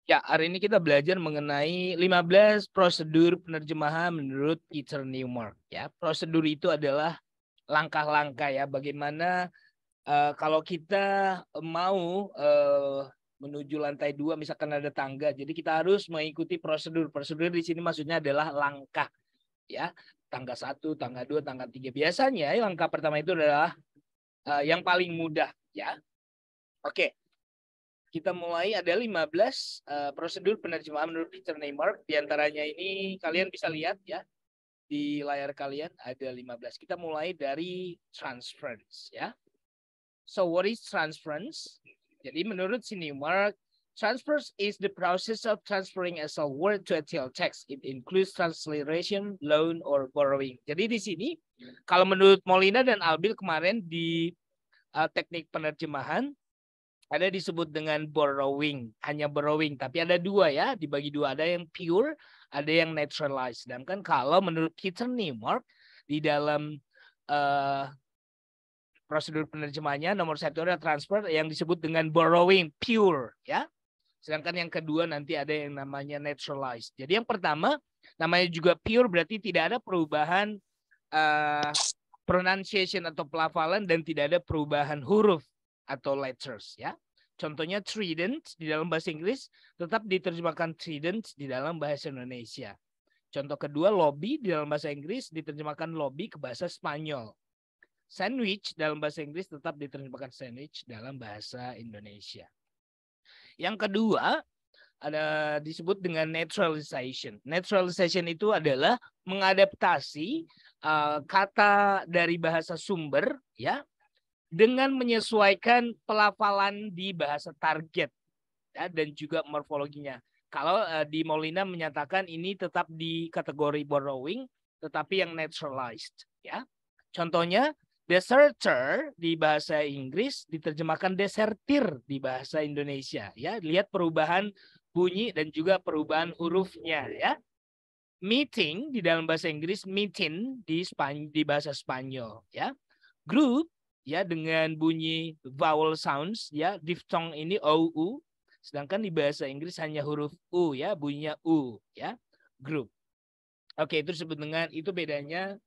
Ya, hari ini kita belajar mengenai 15 prosedur penerjemahan menurut Peter Newmark. Ya, prosedur itu adalah langkah-langkah ya, bagaimana kalau kita mau menuju lantai 2, misalkan ada tangga, jadi kita harus mengikuti prosedur. Prosedur di sini maksudnya adalah langkah, ya, tangga 1, tangga 2, tangga 3. Biasanya langkah pertama itu adalah yang paling mudah, ya. Oke. Kita mulai ada 15 prosedur penerjemahan menurut Peter Neymark. Di antaranya ini kalian bisa lihat ya di layar kalian ada 15. Kita mulai dari transference ya. So what is transference? Jadi menurut si Neymark, transference is the process of transferring a word to a text. It includes transliteration, loan, or borrowing. Jadi di sini kalau menurut Molina dan Albil kemarin di teknik penerjemahan ada disebut dengan borrowing, hanya borrowing, tapi ada dua ya, dibagi dua, ada yang pure, ada yang naturalized. Sedangkan kalau menurut Peter Neymark di dalam prosedur penerjemahnya nomor 1 adalah transfer yang disebut dengan borrowing pure ya. Sedangkan yang kedua nanti ada yang namanya naturalized. Jadi yang pertama namanya juga pure berarti tidak ada perubahan pronunciation atau pelafalan dan tidak ada perubahan huruf atau letters ya. Contohnya trident di dalam bahasa Inggris tetap diterjemahkan trident di dalam bahasa Indonesia. Contoh kedua lobby di dalam bahasa Inggris diterjemahkan lobby ke bahasa Spanyol. Sandwich dalam bahasa Inggris tetap diterjemahkan sandwich dalam bahasa Indonesia. Yang kedua ada disebut dengan naturalization. Naturalization itu adalah mengadaptasi kata dari bahasa sumber ya dengan menyesuaikan pelafalan di bahasa target ya, dan juga morfologinya. Kalau di Molina menyatakan ini tetap di kategori borrowing tetapi yang naturalized ya. Contohnya deserter di bahasa Inggris diterjemahkan desertir di bahasa Indonesia ya. Lihat perubahan bunyi dan juga perubahan hurufnya ya. Meeting di dalam bahasa Inggris, meeting di bahasa Spanyol ya. Group ya dengan bunyi vowel sounds ya, diphthong ini OU, sedangkan di bahasa Inggris hanya huruf U ya, bunyinya U ya. Group. Oke, itu disebut dengan itu bedanya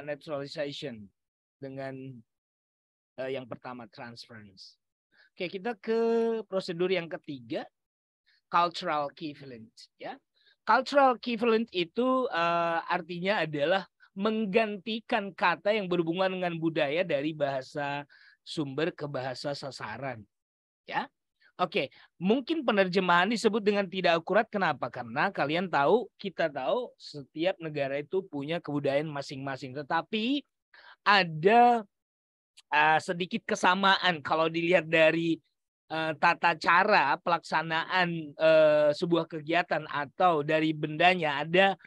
naturalization dengan yang pertama transference. Oke, kita ke prosedur yang ketiga, cultural equivalent ya. Cultural equivalent itu artinya adalah menggantikan kata yang berhubungan dengan budaya dari bahasa sumber ke bahasa sasaran. Ya. Oke, mungkin penerjemahan disebut dengan tidak akurat. Kenapa? Karena kalian tahu, kita tahu setiap negara itu punya kebudayaan masing-masing. Tetapi ada sedikit kesamaan kalau dilihat dari tata cara pelaksanaan sebuah kegiatan atau dari bendanya ada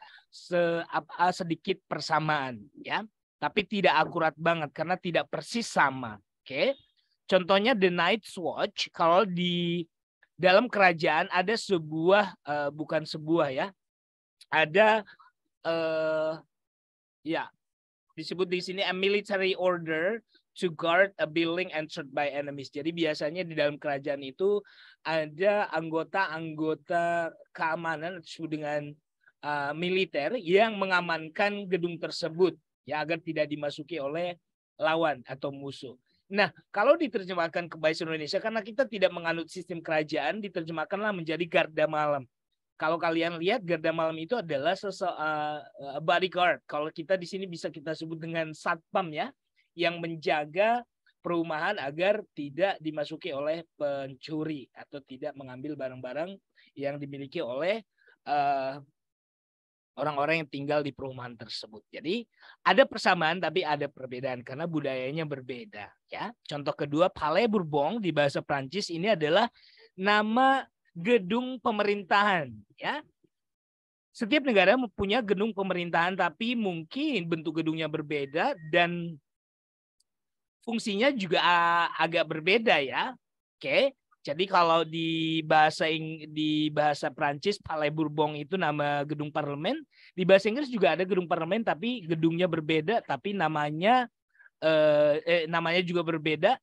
sedikit persamaan ya, tapi tidak akurat banget karena tidak persis sama. Oke. Contohnya The Night's Watch, kalau di dalam kerajaan ada sebuah bukan sebuah ya, ada ya disebut di sini a military order to guard a building entered by enemies. Jadi biasanya di dalam kerajaan itu ada anggota-anggota keamanan disebut dengan militer yang mengamankan gedung tersebut ya agar tidak dimasuki oleh lawan atau musuh. Nah, kalau diterjemahkan ke bahasa Indonesia karena kita tidak menganut sistem kerajaan, diterjemahkanlah menjadi garda malam. Kalau kalian lihat garda malam itu adalah bodyguard. Kalau kita di sini bisa kita sebut dengan satpam ya, yang menjaga perumahan agar tidak dimasuki oleh pencuri atau tidak mengambil barang-barang yang dimiliki oleh orang-orang yang tinggal di perumahan tersebut. Jadi ada persamaan tapi ada perbedaan karena budayanya berbeda ya. Contoh kedua, Palais Bourbon di bahasa Prancis ini adalah nama gedung pemerintahan ya. Setiap negara punya gedung pemerintahan tapi mungkin bentuk gedungnya berbeda dan fungsinya juga agak berbeda ya. Oke. Jadi kalau di bahasa Prancis Palais Bourbon itu nama gedung parlemen, di bahasa Inggris juga ada gedung parlemen tapi gedungnya berbeda tapi namanya juga berbeda.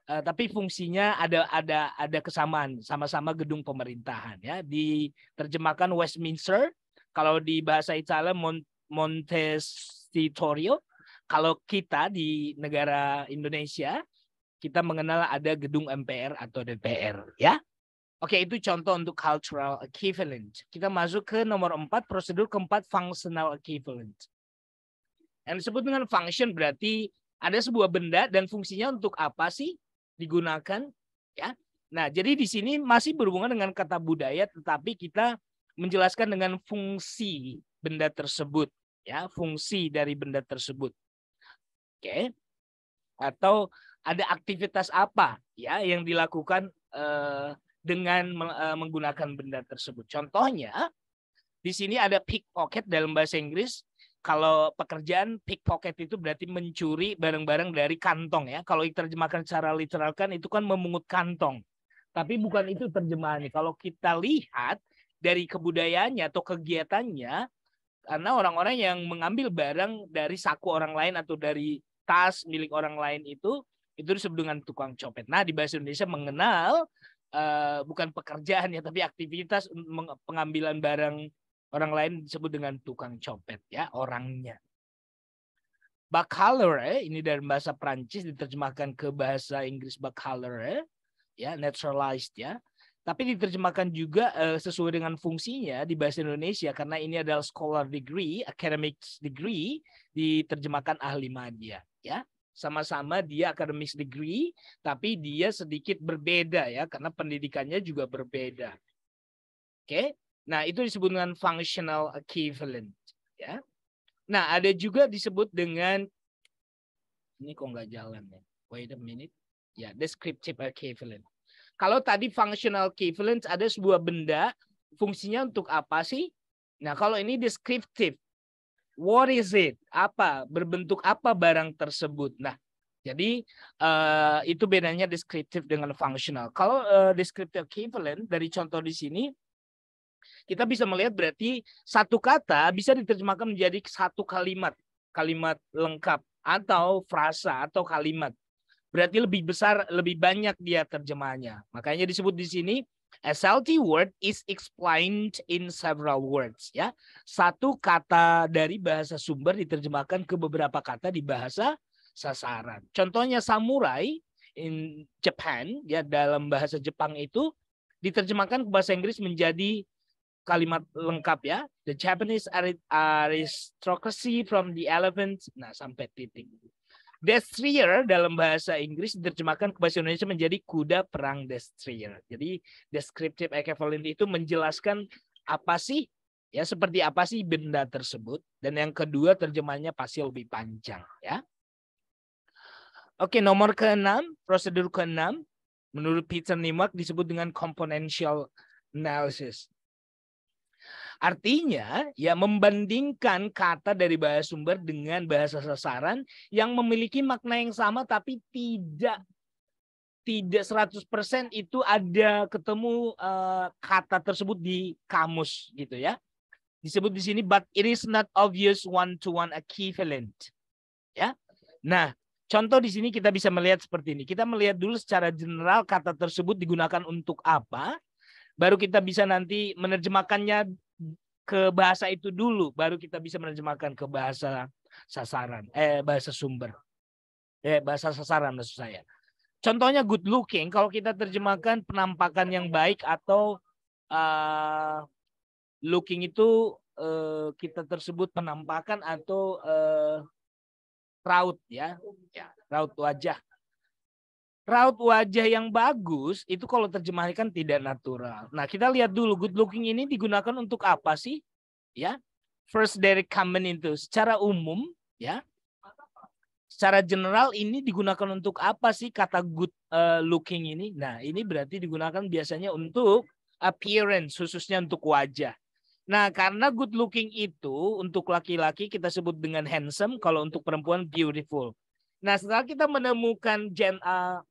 tapi fungsinya ada kesamaan, sama-sama gedung pemerintahan ya. Diterjemahkan Westminster, kalau di bahasa Italia Montecitorio. Kalau kita di negara Indonesia, kita mengenal ada gedung MPR atau DPR ya. Oke, itu contoh untuk cultural equivalent. Kita masuk ke nomor 4, prosedur keempat, functional equivalent. Yang disebut dengan function berarti ada sebuah benda dan fungsinya untuk apa sih digunakan ya. Nah, jadi di sini masih berhubungan dengan kata budaya, tetapi kita menjelaskan dengan fungsi benda tersebut ya, fungsi dari benda tersebut. Oke. Atau ada aktivitas apa ya yang dilakukan dengan menggunakan benda tersebut. Contohnya di sini ada pickpocket dalam bahasa Inggris. Kalau pekerjaan pickpocket itu berarti mencuri barang-barang dari kantong ya. Kalau diterjemahkan secara literal kan itu kan memungut kantong. Tapi bukan itu terjemahannya. Kalau kita lihat dari kebudayaannya atau kegiatannya, karena orang-orang yang mengambil barang dari saku orang lain atau dari tas milik orang lain itu disebut dengan tukang copet. Nah, di bahasa Indonesia mengenal bukan pekerjaan ya, tapi aktivitas pengambilan barang orang lain disebut dengan tukang copet ya, orangnya. Baccalaureate ini dari bahasa Prancis diterjemahkan ke bahasa Inggris baccalaureate ya, naturalized ya. Tapi diterjemahkan juga sesuai dengan fungsinya di bahasa Indonesia karena ini adalah scholar degree, academic degree, diterjemahkan ahli media ya. Sama-sama dia academic degree, tapi dia sedikit berbeda ya karena pendidikannya juga berbeda. Oke. Nah, itu disebut dengan functional equivalent ya. Nah, ada juga disebut dengan ini kok nggak jalan ya. Wait a minute. Ya, descriptive equivalent. Kalau tadi functional equivalent ada sebuah benda, fungsinya untuk apa sih? Nah, kalau ini descriptive. What is it? Apa? Berbentuk apa barang tersebut? Nah, jadi itu bedanya descriptive dengan functional. Kalau descriptive equivalent dari contoh di sini, kita bisa melihat berarti satu kata bisa diterjemahkan menjadi satu kalimat. Kalimat lengkap atau frasa atau kalimat. Berarti lebih besar, lebih banyak dia terjemahannya. Makanya disebut di sini, a salty word is explained in several words. Ya, satu kata dari bahasa sumber diterjemahkan ke beberapa kata di bahasa sasaran. Contohnya samurai in Japan, ya dalam bahasa Jepang itu diterjemahkan ke bahasa Inggris menjadi kalimat lengkap ya. The Japanese aristocracy from the elephant. Nah, sampai titik. Destroyer dalam bahasa Inggris diterjemahkan ke bahasa Indonesia menjadi kuda perang destroyer. Jadi descriptive equivalent itu menjelaskan apa sih ya, seperti apa sih benda tersebut, dan yang kedua terjemahannya pasti lebih panjang ya. Oke, nomor ke-6, prosedur ke-6 menurut Peter Neymark disebut dengan componential analysis. Artinya, ya membandingkan kata dari bahasa sumber dengan bahasa sasaran yang memiliki makna yang sama tapi tidak 100% itu ada ketemu kata tersebut di kamus gitu ya. Disebut di sini but it is not obvious one-to-one equivalent. Ya. Nah, contoh di sini kita bisa melihat seperti ini. Kita melihat dulu secara general kata tersebut digunakan untuk apa, baru kita bisa nanti menerjemahkannya ke bahasa itu dulu, baru kita bisa menerjemahkan ke bahasa sasaran, bahasa sumber, bahasa sasaran maksud saya. Contohnya good looking, kalau kita terjemahkan penampakan yang baik atau looking itu kita tersebut penampakan atau raut ya, raut wajah. Raut wajah yang bagus itu kalau terjemahkan tidak natural. Nah, kita lihat dulu good looking ini digunakan untuk apa sih? Ya. First direct comment itu secara umum ya. Secara general ini digunakan untuk apa sih kata good looking ini? Nah, ini berarti digunakan biasanya untuk appearance, khususnya untuk wajah. Nah, karena good looking itu untuk laki-laki kita sebut dengan handsome, kalau untuk perempuan beautiful. Nah, setelah kita menemukan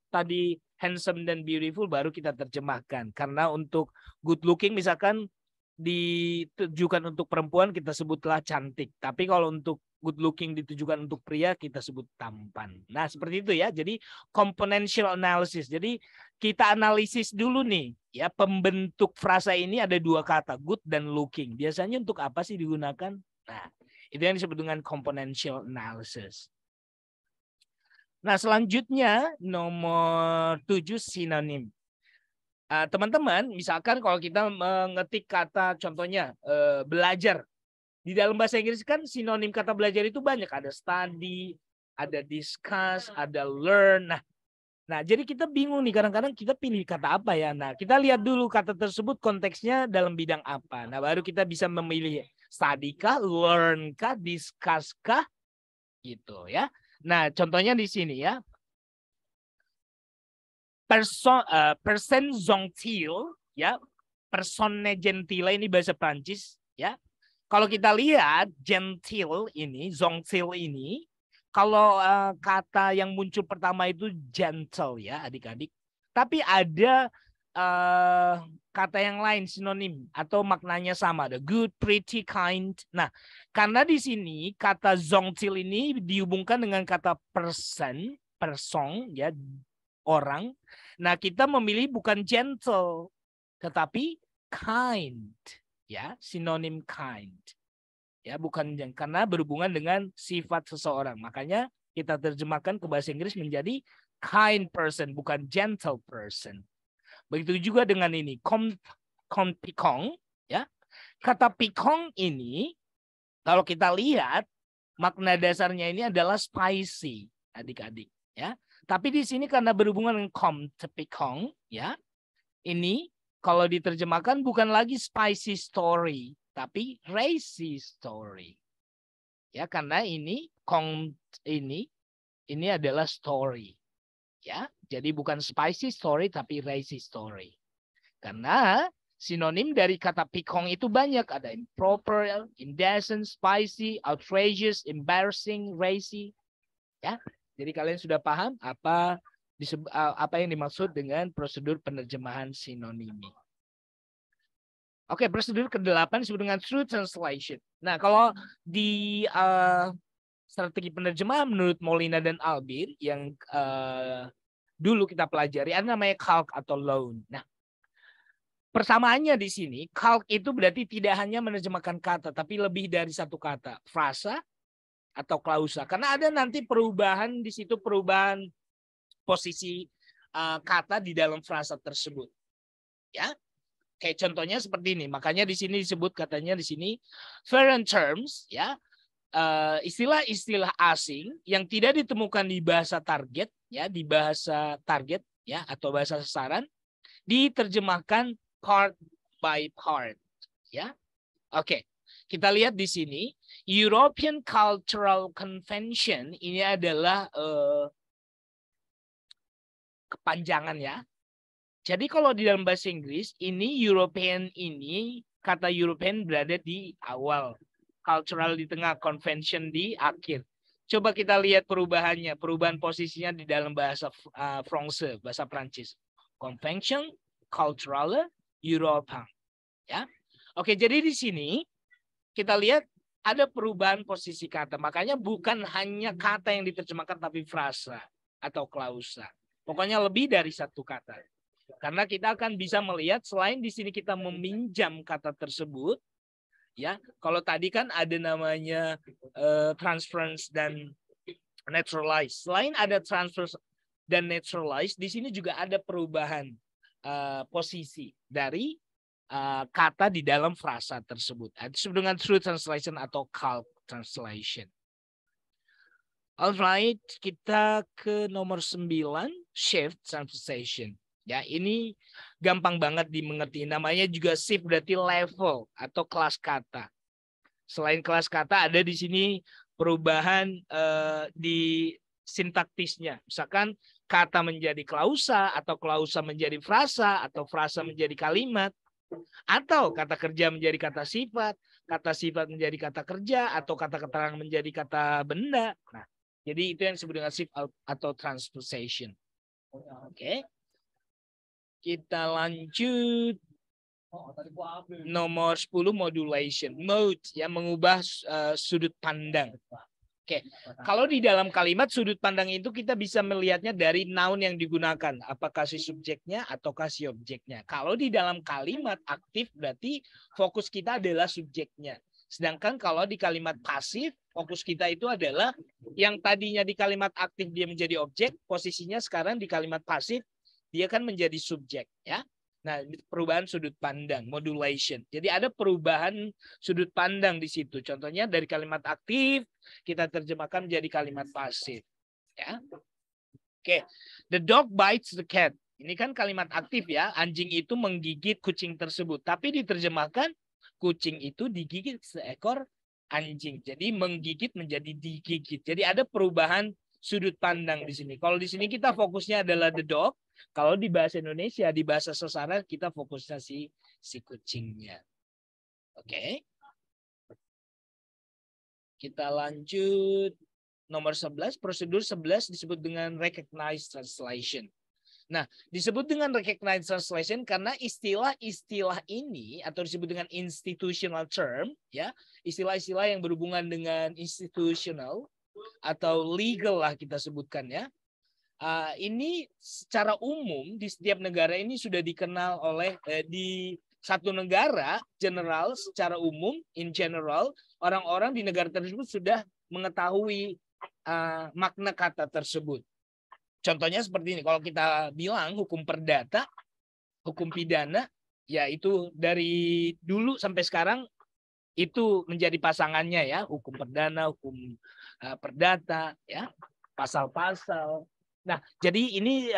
tadi handsome dan beautiful, baru kita terjemahkan. Karena untuk good looking misalkan ditujukan untuk perempuan kita sebutlah cantik. Tapi kalau untuk good looking ditujukan untuk pria, kita sebut tampan. Nah, seperti itu ya. Jadi componential analysis. Jadi kita analisis dulu nih, ya, pembentuk frasa ini ada dua kata, good dan looking. Biasanya untuk apa sih digunakan? Nah, itu yang disebut dengan componential analysis. Nah, selanjutnya nomor 7 sinonim. Teman-teman, misalkan kalau kita mengetik kata contohnya belajar. Di dalam bahasa Inggris kan sinonim kata belajar itu banyak. Ada study, ada discuss, ada learn. Nah, jadi kita bingung nih. Kadang-kadang kita pilih kata apa ya. Nah, kita lihat dulu kata tersebut konteksnya dalam bidang apa. Nah, baru kita bisa memilih study kah, learn kah, discuss kah. Gitu ya. Nah, contohnya di sini ya. Person gentil, ya. Persone gentile ini bahasa Prancis, ya. Kalau kita lihat gentil ini, gentil ini, kalau kata yang muncul pertama itu gentle ya adik-adik. Tapi ada kata yang lain sinonim atau maknanya sama, ada good, pretty, kind. Nah, karena di sini kata gentil ini dihubungkan dengan kata person ya, orang. Nah, kita memilih bukan gentle tetapi kind. Ya, sinonim kind. Ya, bukan karena berhubungan dengan sifat seseorang. Makanya kita terjemahkan ke bahasa Inggris menjadi kind person, bukan gentle person. Begitu juga dengan ini, pikong, ya. Kata pikong ini kalau kita lihat makna dasarnya ini adalah spicy, adik-adik, ya. Tapi di sini karena berhubungan dengan pikong, ya. Ini kalau diterjemahkan bukan lagi spicy story, tapi racy story. Ya, karena ini ini adalah story. Ya, jadi bukan spicy story tapi racy story. Karena sinonim dari kata pikong itu banyak, ada improper, indecent, spicy, outrageous, embarrassing, racy. Ya. Jadi kalian sudah paham apa yang dimaksud dengan prosedur penerjemahan sinonim. Oke, prosedur ke-8 disebut dengan true translation. Nah, kalau di strategi penerjemahan menurut Molina dan Albir yang dulu kita pelajari, ada namanya calque atau loan. Nah, persamaannya di sini, calque itu berarti tidak hanya menerjemahkan kata, tapi lebih dari satu kata, frasa atau klausa. Karena ada nanti perubahan di situ, perubahan posisi kata di dalam frasa tersebut. Ya, kayak contohnya seperti ini. Makanya di sini disebut katanya di sini foreign terms, ya, istilah-istilah asing yang tidak ditemukan di bahasa target, ya, di bahasa target, ya, atau bahasa sasaran, diterjemahkan part by part, ya. Oke, kita lihat di sini European Cultural Convention ini adalah kepanjangan ya. Jadi kalau di dalam bahasa Inggris ini European ini kata European berada di awal, cultural di tengah, convention di akhir. Coba kita lihat perubahannya, perubahan posisinya di dalam bahasa Fransai, bahasa Prancis. Convention, cultural, European. Ya. Oke, jadi di sini kita lihat ada perubahan posisi kata. Makanya bukan hanya kata yang diterjemahkan tapi frasa atau klausa. Pokoknya lebih dari satu kata. Karena kita akan bisa melihat selain di sini kita meminjam kata tersebut, ya. Kalau tadi kan ada namanya transference dan naturalize. Selain ada transfer dan naturalize, di sini juga ada perubahan posisi dari kata di dalam frasa tersebut. Itu disebut dengan true translation atau calque translation. Alright, kita ke nomor 9, shift translation. Ya, ini gampang banget dimengerti. Namanya juga shift berarti level atau kelas kata. Selain kelas kata ada di sini perubahan di sintaktisnya. Misalkan kata menjadi klausa atau klausa menjadi frasa atau frasa menjadi kalimat. Atau kata kerja menjadi kata sifat menjadi kata kerja, atau kata keterangan menjadi kata benda. Nah, jadi itu yang disebut dengan shift atau transposition. Oke. Kita lanjut. Nomor 10 modulation. Mode, ya, mengubah sudut pandang. Oke, kalau di dalam kalimat sudut pandang itu kita bisa melihatnya dari noun yang digunakan, apakah si subjeknya ataukah si objeknya. Kalau di dalam kalimat aktif berarti fokus kita adalah subjeknya. Sedangkan kalau di kalimat pasif fokus kita itu adalah yang tadinya di kalimat aktif dia menjadi objek, posisinya sekarang di kalimat pasif dia kan menjadi subjek, ya. Nah, perubahan sudut pandang, modulation. Jadi ada perubahan sudut pandang di situ. Contohnya dari kalimat aktif kita terjemahkan menjadi kalimat pasif, ya. Oke, the dog bites the cat. Ini kan kalimat aktif ya. Anjing itu menggigit kucing tersebut. Tapi diterjemahkan kucing itu digigit seekor anjing. Jadi menggigit menjadi digigit. Jadi ada perubahan sudut pandang di sini. Kalau di sini kita fokusnya adalah the dog. Kalau di bahasa Indonesia, di bahasa sastra kita fokusnya si kucingnya. Oke. Kita lanjut. Nomor 11, prosedur 11 disebut dengan recognized translation. Nah, disebut dengan recognized translation karena istilah-istilah ini atau disebut dengan institutional term, ya, istilah-istilah yang berhubungan dengan institutional atau legal lah kita sebutkan ya. Ini secara umum di setiap negara ini sudah dikenal oleh di satu negara general secara umum in general orang-orang di negara tersebut sudah mengetahui makna kata tersebut. Contohnya seperti ini, kalau kita bilang hukum perdata, hukum pidana, ya itu dari dulu sampai sekarang itu menjadi pasangannya ya, hukum perdana, hukum perdata, ya, pasal-pasal. Nah, jadi ini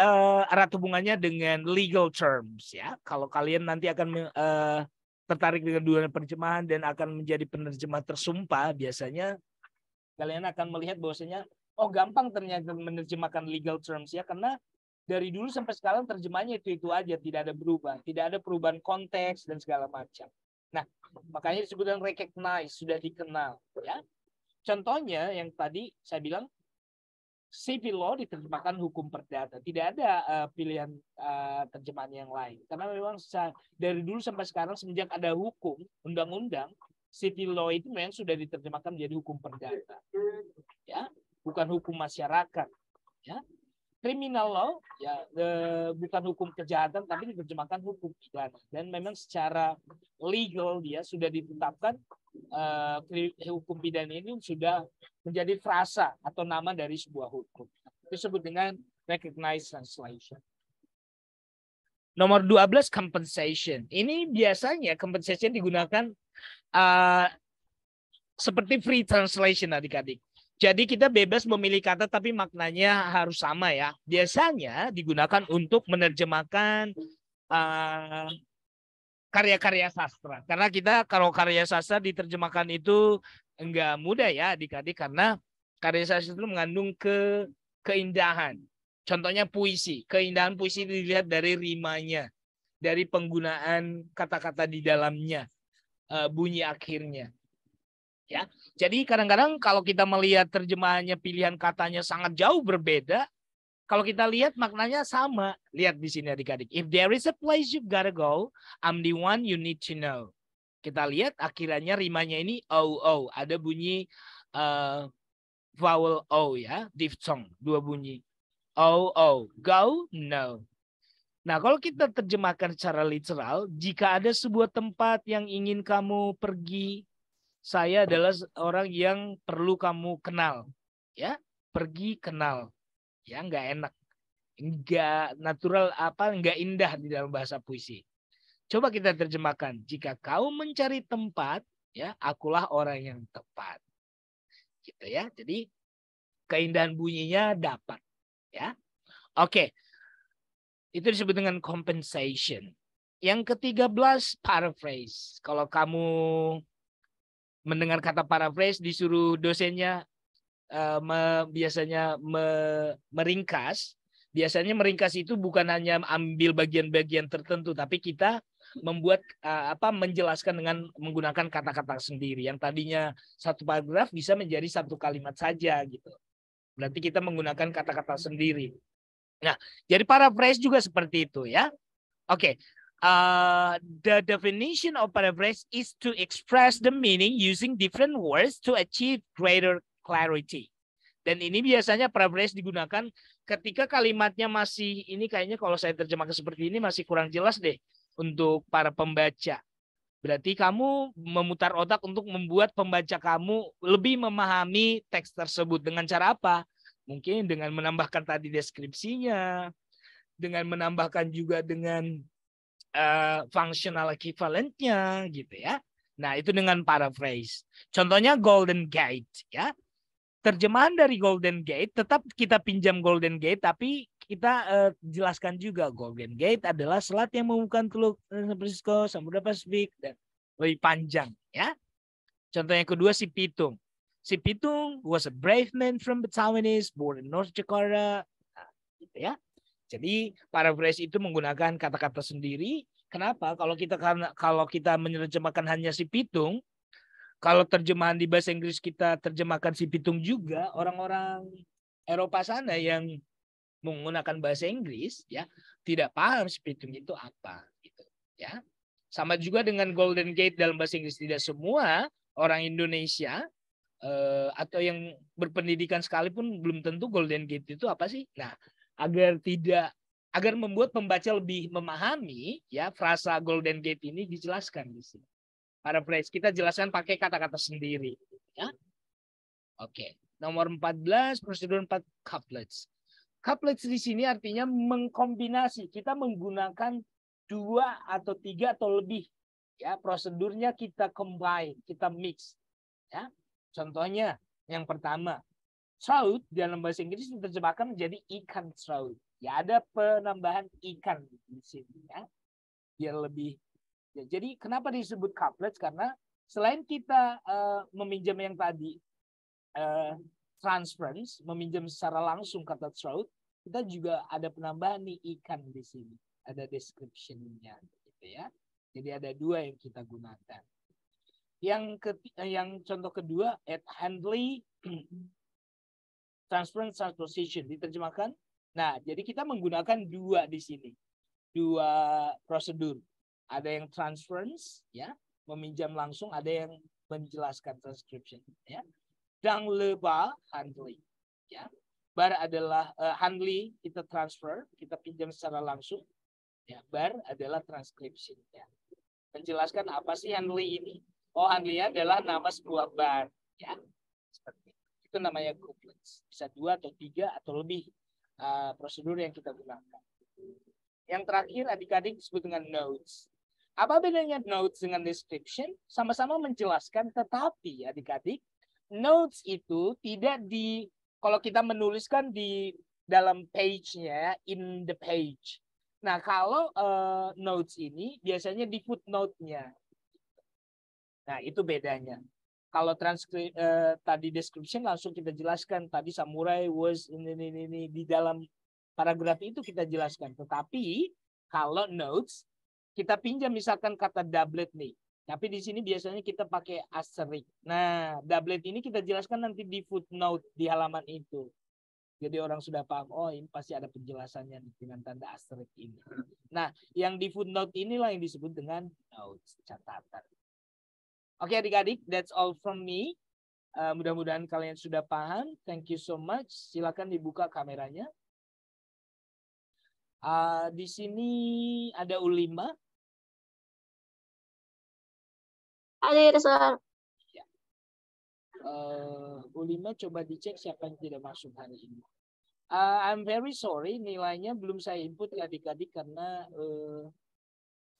erat hubungannya dengan legal terms ya. Kalau kalian nanti akan tertarik dengan dunia penerjemahan dan akan menjadi penerjemah tersumpah, biasanya kalian akan melihat bahwasanya oh gampang ternyata menerjemahkan legal terms ya, karena dari dulu sampai sekarang terjemahannya itu aja, tidak ada berubah, tidak ada perubahan konteks dan segala macam. Nah, makanya disebutkan recognize, sudah dikenal ya. Contohnya yang tadi saya bilang civil law diterjemahkan hukum perdata. Tidak ada pilihan terjemahan yang lain. Karena memang dari dulu sampai sekarang semenjak ada hukum, undang-undang, civil law itu memang sudah diterjemahkan menjadi hukum perdata. Ya, bukan hukum masyarakat. Ya. Criminal law ya bukan hukum kejahatan tapi diterjemahkan hukum pidana. Dan memang secara legal dia sudah ditetapkan hukum pidana ini sudah menjadi frasa atau nama dari sebuah hukum. Disebut dengan recognized translation. Nomor 12 compensation. Ini biasanya compensation digunakan seperti free translation adik-adik. Jadi kita bebas memilih kata tapi maknanya harus sama ya. Biasanya digunakan untuk menerjemahkan karya-karya sastra. Karena kita kalau karya sastra diterjemahkan itu enggak mudah ya adik-adik, karena karya sastra itu mengandung keindahan. Contohnya puisi. Keindahan puisi dilihat dari rimanya, dari penggunaan kata-kata di dalamnya, bunyi akhirnya. Ya, jadi kadang-kadang kalau kita melihat terjemahannya pilihan katanya sangat jauh berbeda, kalau kita lihat maknanya sama. Lihat di sini adik-adik. If there is a place you gotta go, I'm the one you need to know. Kita lihat akhirannya rimanya ini o. Ada bunyi vowel o ya, diphthong, dua bunyi. O, go, no. Nah, kalau kita terjemahkan secara literal, jika ada sebuah tempat yang ingin kamu pergi, saya adalah orang yang perlu kamu kenal, ya, pergi kenal, ya, nggak enak, nggak natural, nggak indah di dalam bahasa puisi. Coba kita terjemahkan, jika kau mencari tempat, ya, akulah orang yang tepat, gitu ya. Jadi keindahan bunyinya dapat, ya. Oke, itu disebut dengan compensation. Yang ke-13 paraphrase. Kalau kamu mendengar kata paraphrase disuruh dosennya biasanya meringkas. Biasanya meringkas itu bukan hanya ambil bagian-bagian tertentu, tapi kita membuat menjelaskan dengan menggunakan kata-kata sendiri. Yang tadinya satu paragraf bisa menjadi satu kalimat saja gitu. Berarti kita menggunakan kata-kata sendiri. Nah, jadi paraphrase juga seperti itu ya. Oke. The definition of paraphrase is to express the meaning using different words to achieve greater clarity. Dan ini biasanya paraphrase digunakan ketika kalimatnya masih, ini kayaknya kalau saya terjemahkan seperti ini masih kurang jelas deh untuk para pembaca. Berarti kamu memutar otak untuk membuat pembaca kamu lebih memahami teks tersebut. Dengan cara apa? Mungkin dengan menambahkan tadi deskripsinya, dengan menambahkan juga dengan functional equivalent-nya gitu ya. Nah, itu dengan paraphrase. Contohnya Golden Gate ya. Terjemahan dari Golden Gate, tetap kita pinjam Golden Gate, tapi kita jelaskan juga Golden Gate adalah selat yang menghubungkan Teluk San Francisco, Samudra Pasifik, dan lebih panjang. Ya, contoh yang kedua si Pitung. Si Pitung was a brave man from the Taiwanese, born in North Jakarta. Nah, gitu ya. Jadi paraphrase itu menggunakan kata-kata sendiri. Kenapa? Kalau kita menerjemahkan hanya si Pitung, kalau terjemahan di bahasa Inggris kita terjemahkan si Pitung juga, orang-orang Eropa sana yang menggunakan bahasa Inggris ya tidak paham si Pitung itu apa gitu ya. Sama juga dengan Golden Gate dalam bahasa Inggris, tidak semua orang Indonesia atau yang berpendidikan sekalipun belum tentu Golden Gate itu apa sih. Nah, agar membuat pembaca lebih memahami ya, frasa Golden Gate ini dijelaskan di sini. Paraphrase kita jelaskan pakai kata-kata sendiri ya. Oke. Nomor 14, prosedur 4 couplets. Couplets di sini artinya mengkombinasi. Kita menggunakan 2 atau 3 atau lebih ya, prosedurnya kita combine, kita mix ya. Contohnya yang pertama, trout dalam bahasa Inggris diterjemahkan menjadi ikan trout. Ya, ada penambahan ikan di sini ya. Biar lebih. Ya, jadi kenapa disebut couplets? Karena selain kita meminjam yang tadi transference, meminjam secara langsung kata trout, kita juga ada penambahan nih ikan di sini, ada description-nya, gitu ya. Jadi ada 2 yang kita gunakan. Yang contoh kedua, at handly transference transposition diterjemahkan. Nah, jadi kita menggunakan 2 di sini, 2 prosedur. Ada yang transference ya, meminjam langsung, ada yang menjelaskan transcription ya. Dans le bas handly ya. Bar adalah handly, kita transfer, kita pinjam secara langsung ya. Bar adalah transcription ya. Menjelaskan apa sih handly ini? Oh, handly adalah nama sebuah bar ya. Seperti itu namanya couplets. Bisa 2 atau 3 atau lebih prosedur yang kita gunakan. Yang terakhir adik-adik disebut dengan notes. Apa bedanya notes dengan description? Sama-sama menjelaskan, tetapi adik-adik, notes itu tidak kalau kita menuliskan di dalam page-nya, in the page. Nah, kalau notes ini biasanya di footnote-nya. Nah, itu bedanya. Kalau tadi description langsung kita jelaskan, tadi samurai was ini di dalam paragraf itu kita jelaskan. Tetapi kalau notes kita pinjam misalkan kata doublet nih. Tapi di sini biasanya kita pakai asterisk. Nah, doublet ini kita jelaskan nanti di footnote di halaman itu. Jadi orang sudah paham, oh ini pasti ada penjelasannya dengan tanda asterisk ini. Nah, yang di footnote inilah yang disebut dengan notes, catatan. Oke adik-adik, that's all from me. Mudah-mudahan kalian sudah paham. Thank you so much. Silakan dibuka kameranya. Di sini ada U5. Ada, Sir. Ya. U5 coba dicek siapa yang tidak masuk hari ini. I'm very sorry, nilainya belum saya input ya adik-adik karena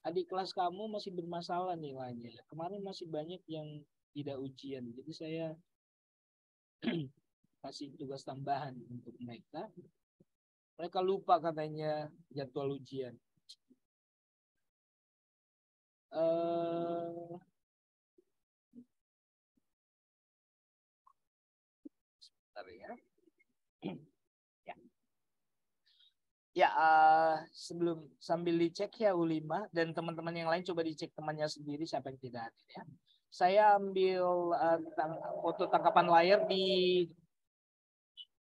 adik kelas kamu masih bermasalah nilainya. Kemarin masih banyak yang tidak ujian, jadi saya kasih tugas tambahan untuk mereka. Mereka lupa katanya jadwal ujian. Sebentar ya. Ya, sambil dicek ya U5 dan teman-teman yang lain coba dicek temannya sendiri siapa yang tidak hadir ya. Saya ambil foto tangkapan layar di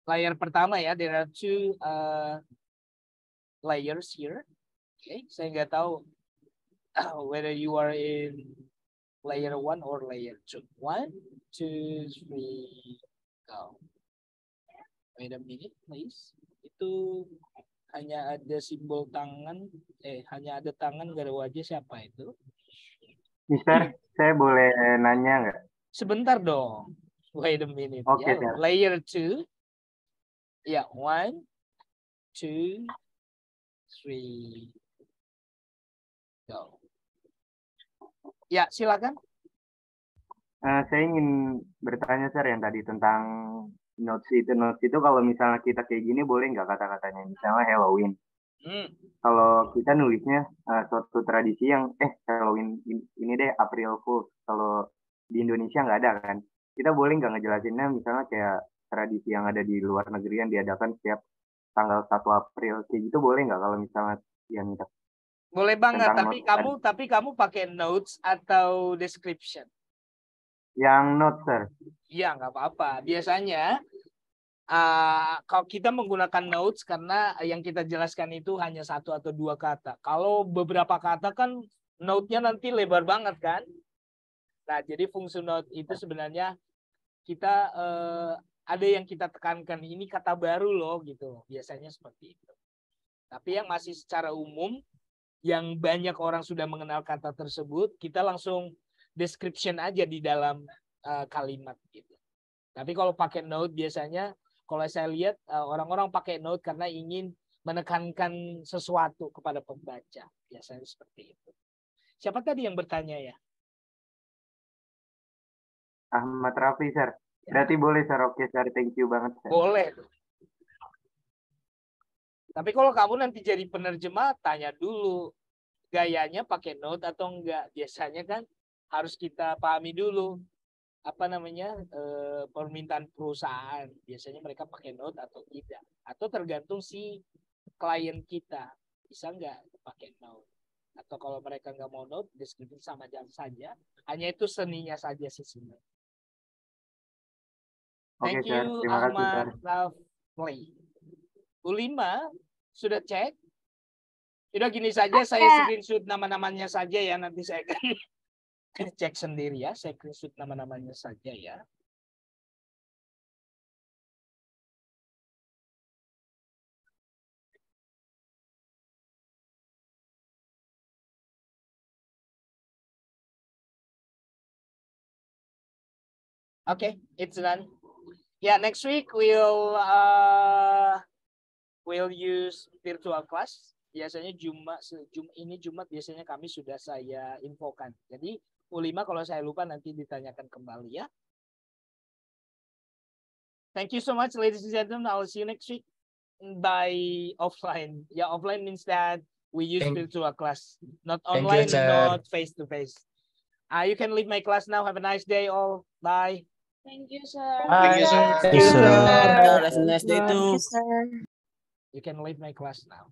layar pertama ya. There are 2 layers here. Okay, saya nggak tahu whether you are in layer 1 or layer 2. 1, 2, 3. Oh. Wait a minute, please. Itu hanya ada simbol tangan, hanya ada tangan, gak ada wajah. Siapa itu? Mister, saya boleh nanya nggak? Sebentar dong. Wait a minute. Oke, Ya. Layer 2. Ya, 1, 2, 3. Go. Ya, silakan. Saya ingin bertanya, Sir, yang tadi tentang notes itu kalau misalnya kita kayak gini boleh nggak kata-katanya? Misalnya Halloween. Kalau kita nulisnya suatu tradisi yang Halloween ini deh April Fool. Kalau di Indonesia nggak ada kan? Kita boleh nggak ngejelasinnya misalnya kayak tradisi yang ada di luar negeri yang diadakan setiap tanggal 1 April kayak gitu boleh nggak kalau misalnya yang kita boleh banget, tapi kamu pakai notes atau description? Yang notes, Sir. Iya, nggak apa-apa. Biasanya kalau kita menggunakan notes karena yang kita jelaskan itu hanya 1 atau 2 kata. Kalau beberapa kata kan note-nya nanti lebar banget kan. Nah, jadi fungsi note itu sebenarnya kita ada yang kita tekankan, ini kata baru loh gitu. Biasanya seperti itu. Tapi yang masih secara umum, yang banyak orang sudah mengenal kata tersebut, kita langsung description aja di dalam kalimat gitu. Tapi kalau pakai note biasanya, kalau saya lihat orang-orang pakai note karena ingin menekankan sesuatu kepada pembaca. Biasanya seperti itu. Siapa tadi yang bertanya ya? Ahmad Rafi, Sir. Berarti boleh, Sir. Oke, Sir. Thank you banget, Sir. Boleh. Tapi kalau kamu nanti jadi penerjemah, tanya dulu gayanya pakai note atau enggak. Biasanya kan harus kita pahami dulu permintaan perusahaan. Biasanya mereka pakai note atau tidak. Atau tergantung si klien kita. Bisa enggak pakai note. Atau kalau mereka enggak mau note, deskripsi sama saja. Hanya itu seninya saja sih sebenarnya. Thank you, Ahmad Rafli. U5 sudah cek? Sudah gini saja, saya screenshot nama-namanya saja ya. Nanti saya akan cek sendiri ya. Saya screenshot nama-namanya saja ya. Okay, it's done. Yeah, next week we'll use virtual class. Biasanya Jumat biasanya kami sudah saya infokan. Jadi U5 kalau saya lupa nanti ditanyakan kembali ya. Thank you so much, ladies and gentlemen. I'll see you next week by offline. Yeah, offline means that we use virtual class, not online, not face to face. You can leave my class now. Have a nice day, all. Bye. Thank you, sir. Thank you, sir. Thank you, sir. Have a nice day too. Thank you, sir. You can leave my class now.